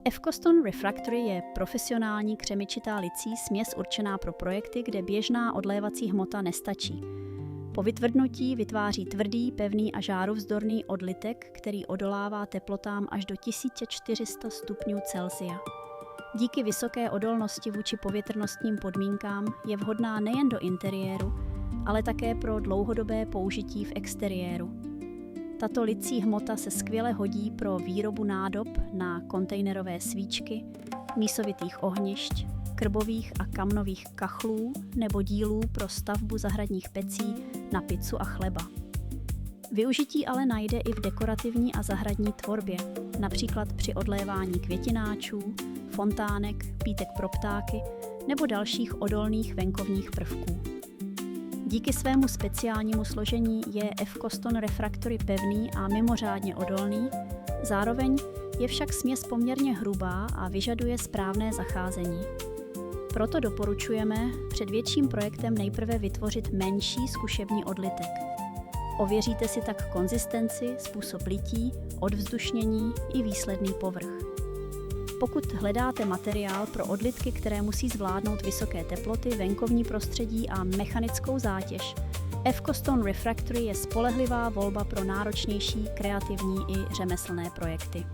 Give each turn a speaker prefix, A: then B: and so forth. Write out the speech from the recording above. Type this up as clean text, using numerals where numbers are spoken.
A: F-Coston Refractory je profesionální křemičitá licí směs určená pro projekty, kde běžná odlévací hmota nestačí. Po vytvrdnutí vytváří tvrdý, pevný a žáruvzdorný odlitek, který odolává teplotám až do 1400 stupňů Celsia. Díky vysoké odolnosti vůči povětrnostním podmínkám je vhodná nejen do interiéru, ale také pro dlouhodobé použití v exteriéru. Tato licí hmota se skvěle hodí pro výrobu nádob na kontejnerové svíčky, mísovitých ohnišť, krbových a kamnových kachlů nebo dílů pro stavbu zahradních pecí na pizzu a chleba. Využití ale najde i v dekorativní a zahradní tvorbě, například při odlévání květináčů, fontánek, pítek pro ptáky nebo dalších odolných venkovních prvků. Díky svému speciálnímu složení je F-Coston Refractory pevný a mimořádně odolný, zároveň je však směs poměrně hrubá a vyžaduje správné zacházení. Proto doporučujeme před větším projektem nejprve vytvořit menší zkušební odlitek. Ověříte si tak konzistenci, způsob lití, odvzdušnění i výsledný povrch. Pokud hledáte materiál pro odlitky, které musí zvládnout vysoké teploty, venkovní prostředí a mechanickou zátěž, F-Coston Refractory je spolehlivá volba pro náročnější, kreativní i řemeslné projekty.